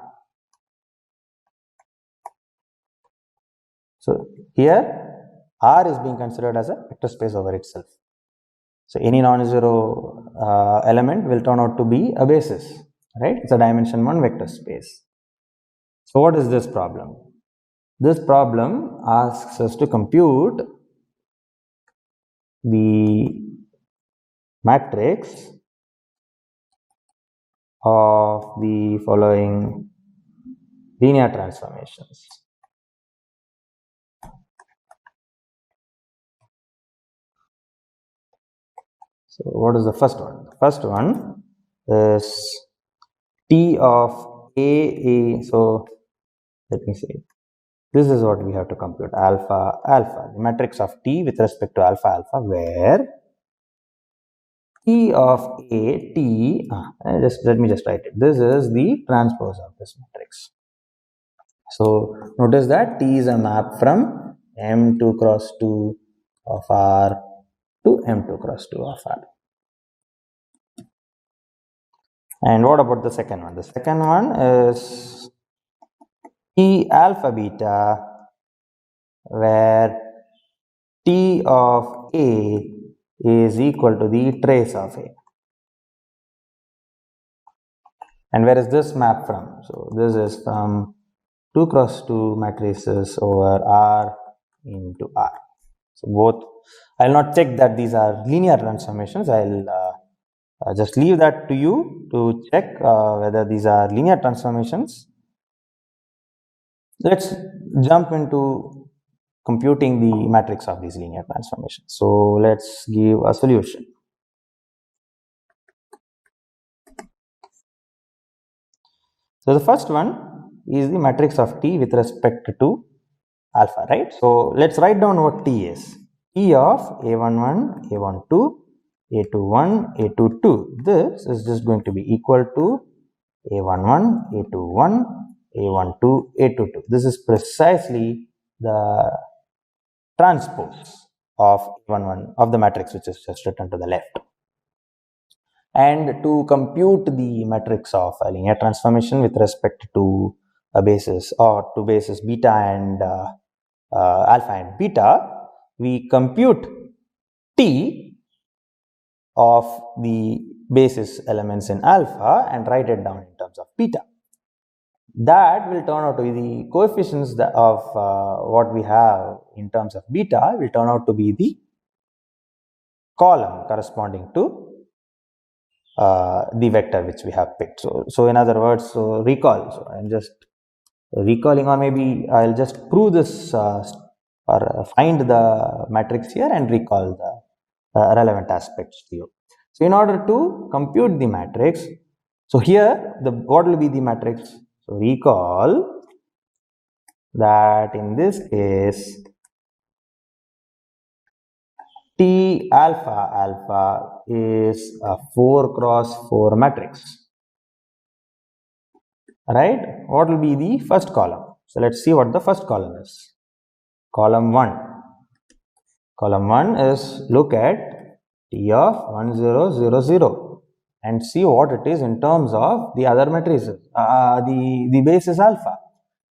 So here R is being considered as a vector space over itself. So any non-zero element will turn out to be a basis, right? It's a dimension 1 vector space. So what is this problem? This problem asks us to compute the matrix of the following linear transformations. So what is the first one? The first one is T of A. So let me say, this is what we have to compute: alpha, the matrix of T with respect to alpha, where T of A, T, let me just write it. This is the transpose of this matrix. So notice that T is a map from M2 cross 2 of R to M2 cross 2 of R. And what about the second one? The second one is T alpha beta, where T of A is equal to the trace of A. And where is this map from? So this is from 2 cross 2 matrices over R into R. So both, I'll not check that these are linear transformations. I'll just leave that to you to check whether these are linear transformations. Let's jump into computing the matrix of these linear transformations. So let's give a solution. So the first one is the matrix of T with respect to alpha, right? So let's write down what T is. T of A11, A12, A21, A22. This is just going to be equal to A11, A21, A12, A22. This is precisely the transpose of A11 of the matrix which is just written to the left. And to compute the matrix of a linear transformation with respect to a basis, or to basis beta and alpha and beta, we compute T of the basis elements in alpha and write it down in terms of beta. That will turn out to be the coefficients of what we have in terms of beta will turn out to be the column corresponding to the vector which we have picked. So in other words, recall. So I'm just recalling, or maybe I'll just prove this or find the matrix here and recall the relevant aspects to you. So in order to compute the matrix, so here what will be the matrix? So recall that in this case T alpha is a 4 cross 4 matrix, right? What will be the first column? So let's see what the first column is. Column 1. Column 1 is, look at T of 1 0 0 0 and see what it is in terms of the other matrices. The base is alpha.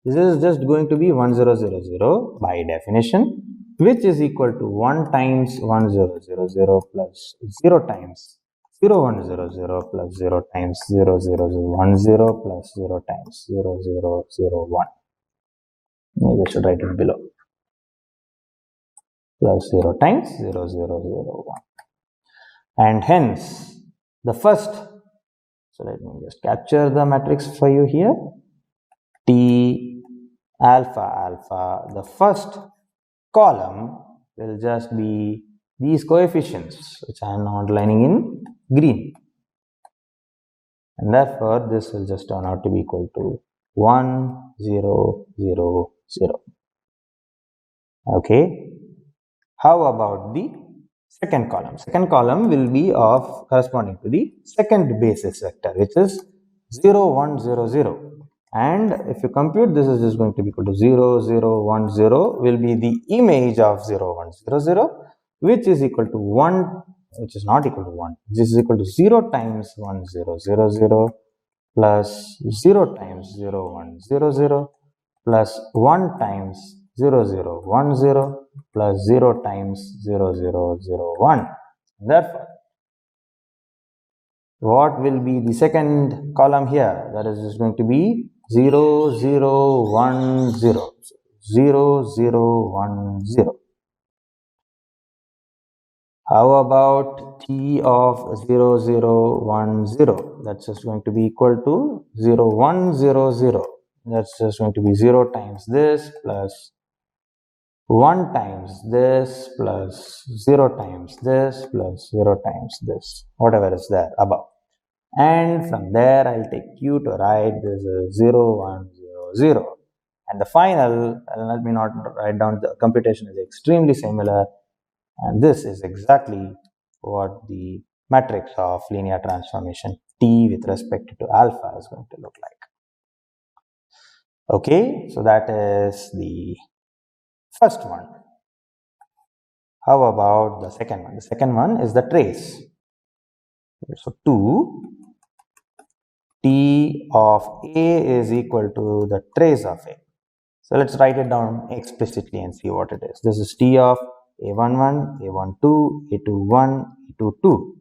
This is just going to be 1 0 0 0 by definition, which is equal to 1 times 1 0 0 0 plus 0 times 0 1 0 0 plus 0 times 0 0 1 0 plus 0 times 0 0 0 1. Maybe I should write it below. Plus 0 times 0 0 0 1. And hence the first, so let me just capture the matrix for you here. T alpha, the first column will just be these coefficients which I am underlining in green, and therefore this will just turn out to be equal to 1 0 0 0. Okay, how about the second column? Second column will be of corresponding to the second basis vector, which is 0 1 0 0. And if you compute, this is just going to be equal to 0 0 1 0 will be the image of 0 1 0 0, which is equal to 1, which is not equal to 1. This is equal to 0 times 1 0 0 0 plus 0 times 0 1 0 0 plus 1 times 0 0 1 0 plus 0 times 0 0 0 1. Therefore, what will be the second column here? That is just going to be 0 0 1 0 0 0 1 0. How about T of 0 0 1 0? That's just going to be equal to 0 1 0 0. That's just going to be 0 times this plus 1 times this plus 0 times this plus 0 times this, whatever is there above. And from there I'll take you to write this is 0 1 0 0. And the final, let me not write down, the computation is extremely similar, and this is exactly what the matrix of linear transformation T with respect to alpha is going to look like. Okay, so that is the first one. How about the second one? The second one is the trace. So 2 T of A is equal to the trace of A. So let's write it down explicitly and see what it is. This is T of A11, A12, A21, A22.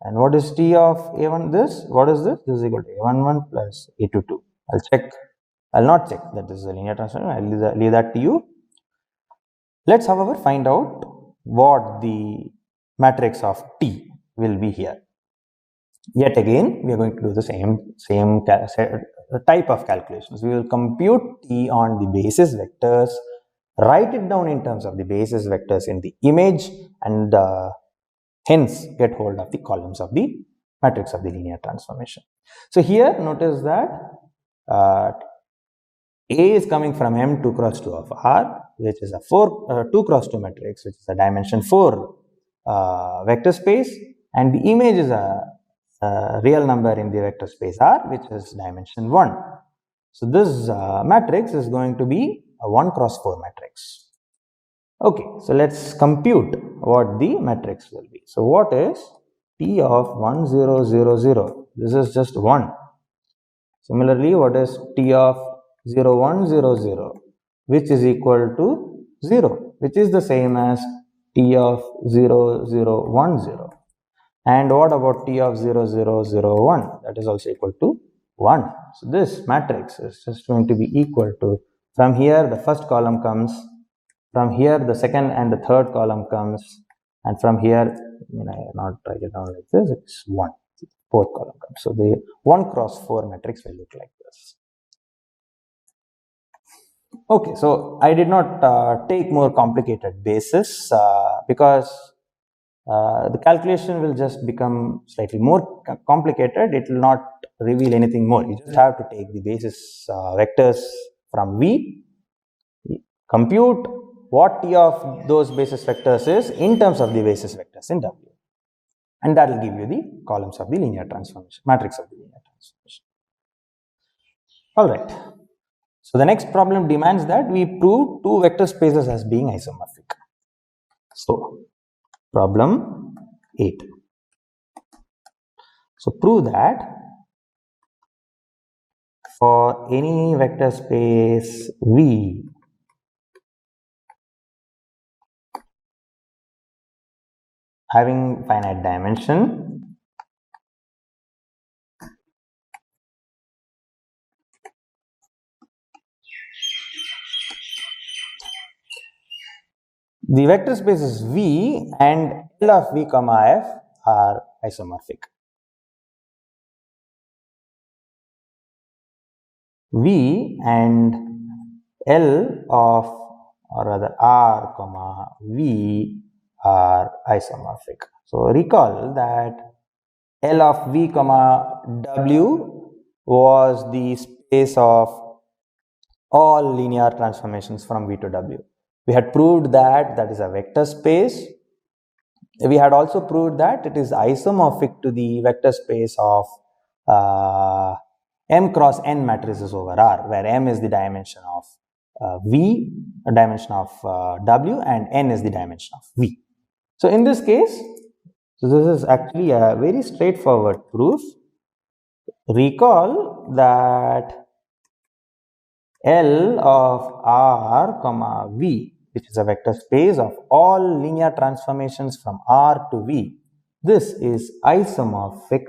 And what is T of A1? This? What is this? This is equal to A11 plus A22. I'll check. I'll not check that this is a linear transformation. I'll leave that to you. Let's, however, find out what the matrix of T will be here. Yet again, we are going to do the same type of calculations. We will compute T on the basis vectors, write it down in terms of the basis vectors in the image, and hence get hold of the columns of the matrix of the linear transformation. So here notice that A is coming from M 2 cross 2 of R, which is a 2 cross 2 matrix, which is a dimension 4 vector space, and the image is a real number in the vector space R, which is dimension 1. So this matrix is going to be a 1 cross 4 matrix. Okay, so let's compute what the matrix will be. So what is T of 1 0 0 0? This is just 1. Similarly, what is T of 0 1 0 0, which is equal to 0, which is the same as T of 0 0 1 0. And what about T of 0, 0, 0, 1? That is also equal to 1. So this matrix is just going to be equal to, from here the first column comes, from here the second and the third column comes, and from here, not write it down like this, it's 1. Fourth column comes. So the 1 cross 4 matrix will look like this. Okay, so I did not take more complicated bases because the calculation will just become slightly more complicated. It will not reveal anything more. You just have to take the basis vectors from V, compute what T of those basis vectors is in terms of the basis vectors in W, and that will give you the columns of the linear transformation, matrix of the linear transformation. All right. So the next problem demands that we prove two vector spaces as being isomorphic. So problem 8. So prove that for any vector space V, having finite dimension, the vector spaces V and L of V comma F are isomorphic. V and L of, or rather R comma V are isomorphic. So recall that L of V comma W was the space of all linear transformations from V to W. We had proved that that is a vector space. We had also proved that it is isomorphic to the vector space of M cross N matrices over R, where M is the dimension of V, a dimension of W, and N is the dimension of V. So in this case, so this is actually a very straightforward proof. Recall that L of R comma V, which is a vector space of all linear transformations from R to V, this is isomorphic.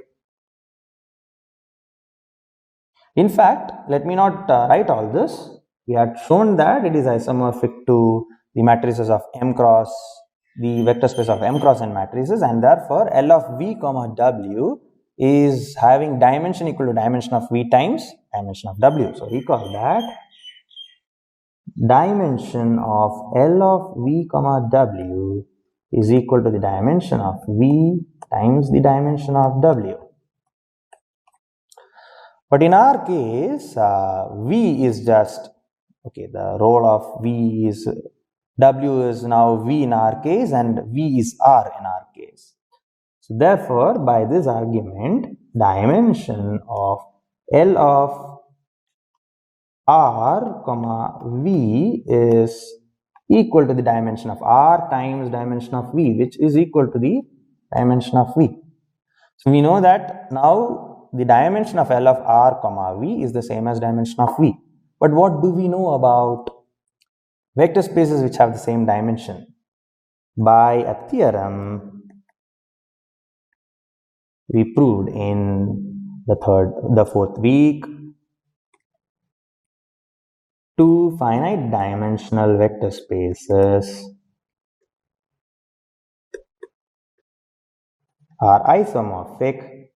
In fact, let me not write all this. We had shown that it is isomorphic to the matrices of M cross, the vector space of M cross N matrices, and therefore L of V comma W is having dimension equal to dimension of V times dimension of W. So recall that dimension of L of V comma W is equal to the dimension of V times the dimension of W. But in our case, V is just, okay, the role of V is, W is now V in our case, and V is R in our case. So therefore, by this argument, dimension of L of R comma V is equal to the dimension of R times dimension of V, which is equal to the dimension of V. So we know that now the dimension of L of R comma V is the same as dimension of V. But what do we know about vector spaces which have the same dimension? By a theorem we proved in the fourth week, two finite dimensional vector spaces are isomorphic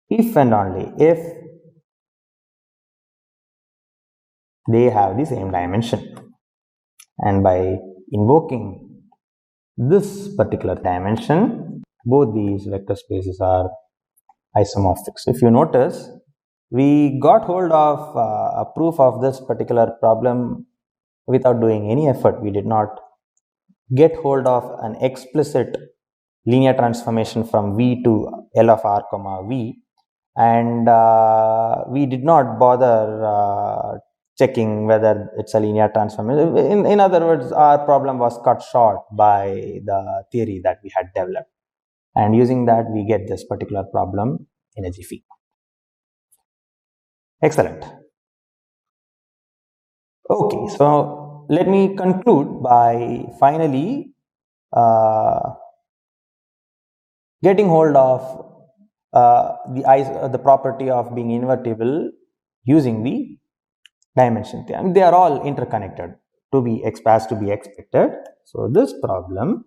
if and only if they have the same dimension. And by invoking this particular dimension, both these vector spaces are isomorphic. So if you notice, we got hold of a proof of this particular problem without doing any effort. We did not get hold of an explicit linear transformation from V to L of R comma V, and we did not bother checking whether it's a linear transformation. In other words, our problem was cut short by the theory that we had developed, and using that we get this particular problem in a jiffy. Excellent. Okay, so let me conclude by finally getting hold of the property of being invertible using the dimension theorem. They are all interconnected to be as to be expected. So this problem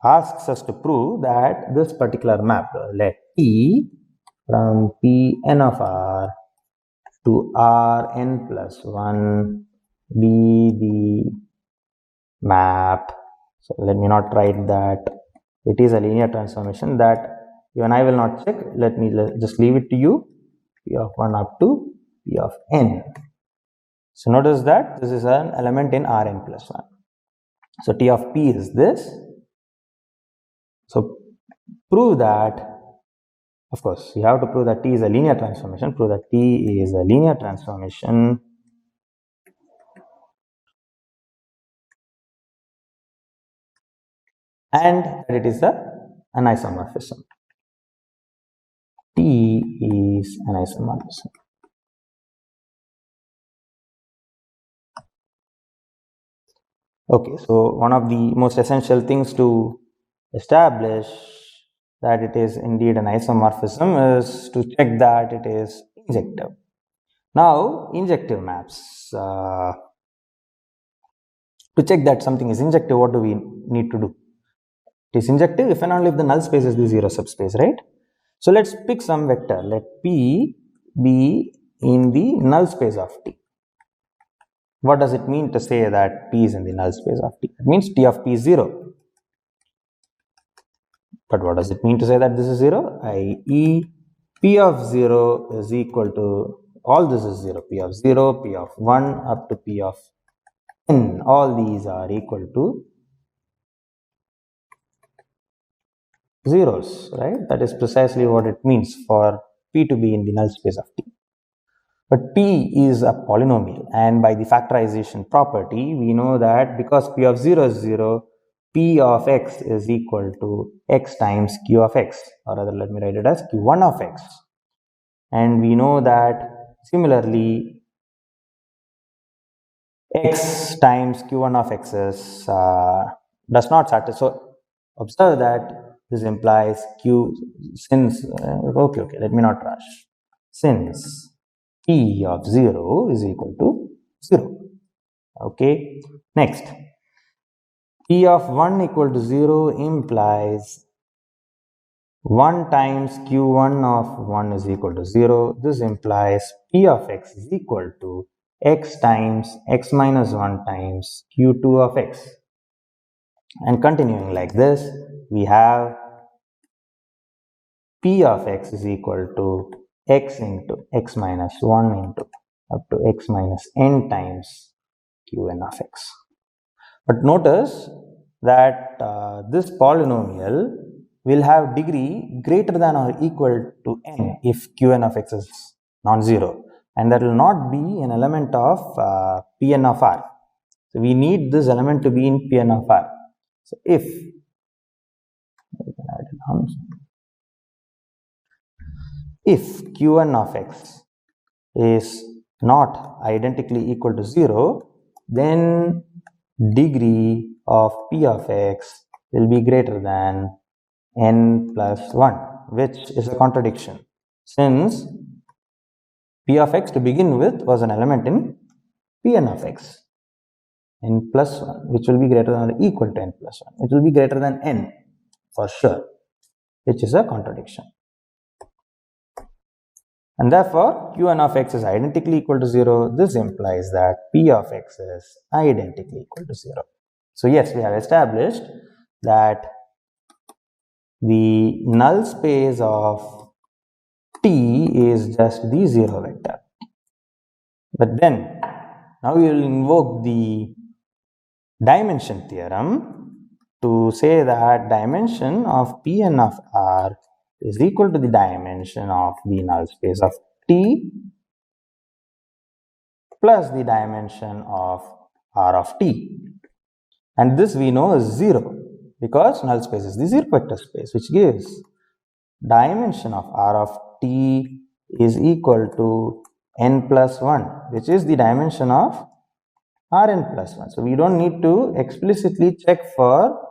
asks us to prove that this particular map, let P from Pn of R to Rn plus 1 be the map. So let me not write that it is a linear transformation. That even I will not check. Let me just leave it to you. P of 1 up to P of n. So notice that this is an element in Rn plus 1. So T of P is this. So prove that, of course, you have to prove that T is a linear transformation. Prove that T is a linear transformation and that it is an isomorphism. T is an isomorphism. Okay, so one of the most essential things to establish that it is indeed an isomorphism is to check that it is injective. Now, injective maps. To check that something is injective, what do we need to do? It is injective if and only if the null space is the zero subspace, right? So let's pick some vector. Let P be in the null space of T. What does it mean to say that P is in the null space of T? It means T of P is 0. But what does it mean to say that this is 0? i.e. P of 0 is equal to, all this is 0. P of 0, P of 1 up to P of n. All these are equal to zeros, right? That is precisely what it means for P to be in the null space of T. But P is a polynomial, and by the factorization property, we know that because P of 0 is 0, P of x is equal to x times Q of x, or rather let me write it as Q1 of x. And we know that similarly, x times Q1 of x is, does not satisfy. So observe that this implies Q, since, okay, let me not rush. Since P of 0 is equal to 0. Okay, next. P of 1 equal to 0 implies 1 times Q1 of 1 is equal to 0. This implies P of x is equal to x times x minus 1 times Q2 of x. And continuing like this, we have P of x is equal to x into x minus 1 into up to x minus n times Qn of x. But notice that this polynomial will have degree greater than or equal to n if Qn of x is non-zero, and that will not be an element of Pn of r. So we need this element to be in Pn of r. So if Qn of x is not identically equal to 0, then degree of P of x will be greater than n plus 1, which is a contradiction, since P of x to begin with was an element in Pn of x, n plus 1, which will be greater than or equal to n plus 1. It will be greater than n for sure, which is a contradiction. And therefore, Qn of x is identically equal to 0. This implies that P of x is identically equal to 0. So yes, we have established that the null space of T is just the 0 vector. But then, now we will invoke the dimension theorem to say that dimension of Pn of R is equal to the dimension of the null space of T plus the dimension of R of T. And this we know is 0 because null space is the 0 vector space, which gives dimension of R of T is equal to n plus 1, which is the dimension of Rn plus 1. So we don't need to explicitly check for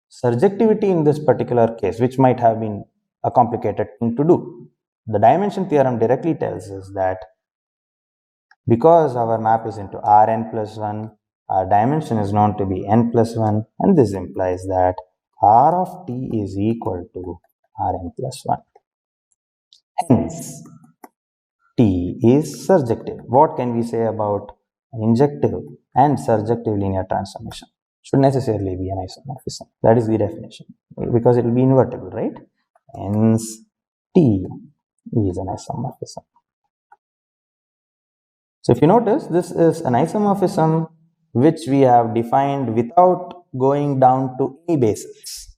surjectivity in this particular case, which might have been a complicated thing to do. The dimension theorem directly tells us that because our map is into Rn plus 1, our dimension is known to be n plus 1, and this implies that R of t is equal to Rn plus 1. Hence, T is surjective. What can we say about injective and surjective linear transformation? Should necessarily be an isomorphism. That is the definition, because it will be invertible, right? Hence, T is an isomorphism. So if you notice, this is an isomorphism which we have defined without going down to any basis.